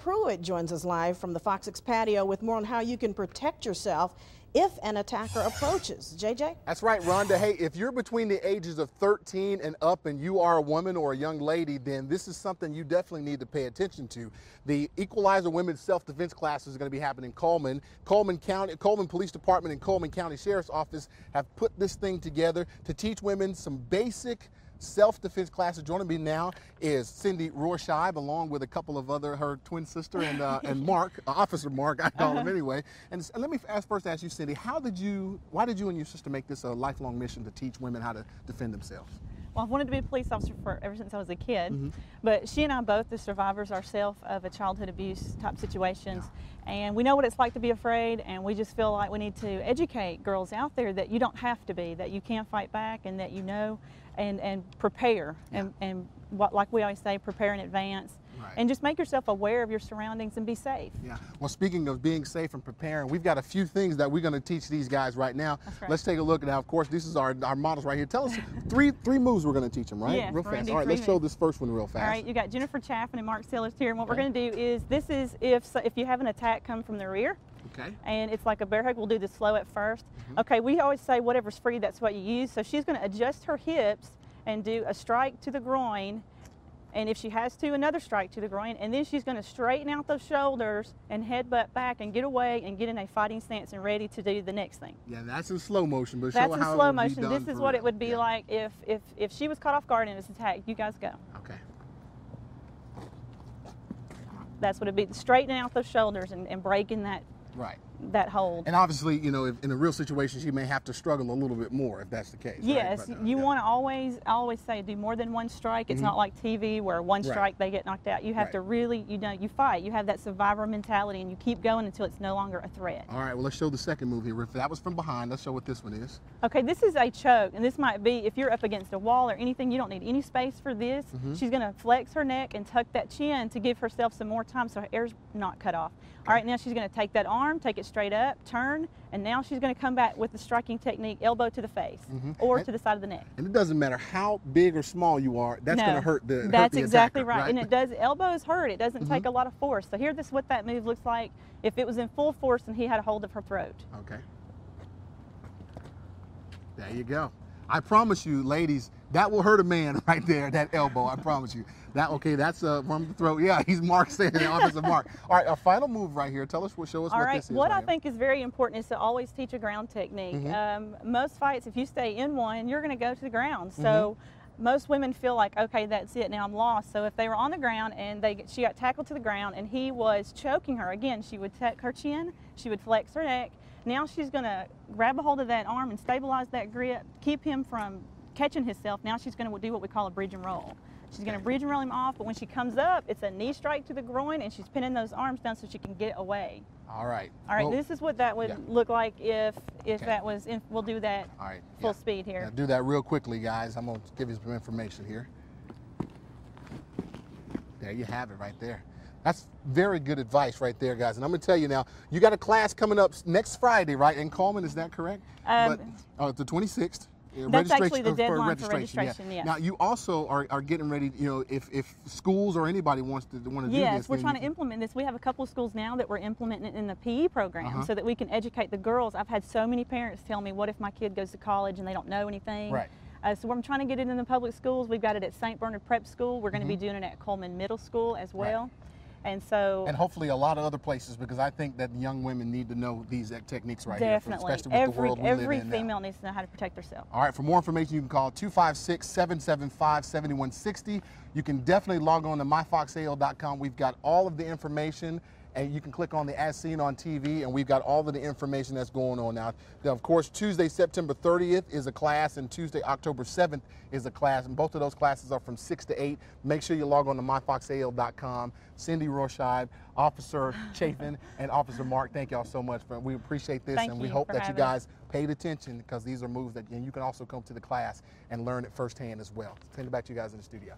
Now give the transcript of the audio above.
Pruitt joins us live from the Fox 6 patio with more on how you can protect yourself if an attacker approaches. JJ? That's right, Rhonda. Hey, if you're between the ages of 13 and up and you are a woman or a young lady, then this is something you definitely need to pay attention to. The Equalizer Women's Self-Defense class is going to be happening in Coleman. Coleman Police Department and Coleman County Sheriff's Office have put this thing together to teach women some basic self-defense classes. Joining me now is Cindy Rorscheib, along with a couple of her twin sister and Mark, Officer Mark, I call him anyway. And let me first ask you, Cindy, why did you and your sister make this a lifelong mission to teach women how to defend themselves? Well, I've wanted to be a police officer ever since I was a kid, but she and I both the survivors ourselves of a childhood abuse type situations, and we know what it's like to be afraid, and we just feel like we need to educate girls out there that you don't have to be, that you can fight back, and that you know, and prepare, and what, like we always say, prepare in advance. Right. And just make yourself aware of your surroundings and be safe. Yeah. Well, speaking of being safe and preparing, we've got a few things that we're going to teach these guys right now. That's right. Let's take a look. Now, of course, this is our models right here. Tell us three moves we're going to teach them, right? Yes, real fast. All right, let's show this first one real fast. All right, you got Jennifer Chaffin and Mark Sillers here, and what we're going to do is, this is if you have an attack come from the rear. Okay. And it's like a bear hug. We'll do this slow at first. Okay, we always say whatever's free, that's what you use. So she's going to adjust her hips and do a strike to the groin. And if she has to, another strike to the groin, and then she's going to straighten out those shoulders and headbutt back and get away and get in a fighting stance and ready to do the next thing. Yeah, that's in slow motion, but that's show in how slow it would motion. be done. This is what it would be like if she was caught off guard and was attacked. You guys go. Okay. That's what it'd be, straightening out those shoulders and breaking that. Right. That hold. And obviously, you know, if in a real situation, she may have to struggle a little bit more if that's the case. Yes, right? You want to I always say, do more than one strike. It's not like TV where one strike they get knocked out. You have to really, you fight. You have that survivor mentality, and you keep going until it's no longer a threat. All right, well, let's show the second move here. If that was from behind, let's show what this one is. Okay, this is a choke, and this might be, if you're up against a wall or anything, you don't need any space for this. She's going to flex her neck and tuck that chin to give herself some more time so her air's not cut off. All right, now she's going to take that arm, take it straight up, turn, and now she's going to come back with the striking technique, elbow to the face or to the side of the neck. And it doesn't matter how big or small you are, that's going to hurt the That's exactly attacker, right. And it does, elbows hurt. It doesn't take a lot of force. So here, this is what that move looks like if it was in full force and he had a hold of her throat. Okay. There you go. I promise you, ladies, that will hurt a man right there, that elbow, I promise you. That's from the throat. Yeah, he's Mark saying it, Officer Mark. All right, our final move right here. Show us what this is. What I think is very important is to always teach a ground technique. Most fights, if you stay in one, you're going to go to the ground. So most women feel like, okay, that's it, now I'm lost. So if they were on the ground and she got tackled to the ground and he was choking her, again, she would tuck her chin, she would flex her neck. Now she's going to grab a hold of that arm and stabilize that grip, keep him from catching himself. Now she's going to do what we call a bridge and roll. She's going to bridge and roll him off, but when she comes up, it's a knee strike to the groin, and she's pinning those arms down so she can get away. All right. All right, this is what that would look like if that was, we'll do that full speed here. Now do that real quickly, guys. I'm going to give you some information here. There you have it right there. That's very good advice right there, guys. And I'm going to tell you now, you got a class coming up next Friday, right, in Coleman, is that correct? It's the 26th. That's actually the deadline for registration, yes. Now, you also are getting ready, you know, if schools or anybody want to do this. Yes, we're trying to implement this. We have a couple of schools now that we're implementing it in the PE program so that we can educate the girls. I've had so many parents tell me, what if my kid goes to college and they don't know anything? Right. So I'm trying to get it in the public schools. We've got it at St. Bernard Prep School. We're going to be doing it at Coleman Middle School as well. Right. And hopefully a lot of other places, because I think that young women need to know these techniques right here, especially with the world we live in now. Every female needs to know how to protect herself. All right, for more information, you can call 256-775-7160. You can definitely log on to myfoxal.com. We've got all of the information, and you can click on the As Seen on TV, and we've got all of the information that's going on now. Now, of course, Tuesday, September 30th is a class, and Tuesday, October 7th is a class, and both of those classes are from 6 to 8. Make sure you log on to myfoxal.com. Cindy Rorscheib, Officer Chafin, and Officer Mark, thank y'all so much. We appreciate this, and we hope that you guys paid attention, because these are moves that, and you can also come to the class and learn it firsthand as well. Send it back to you guys in the studio.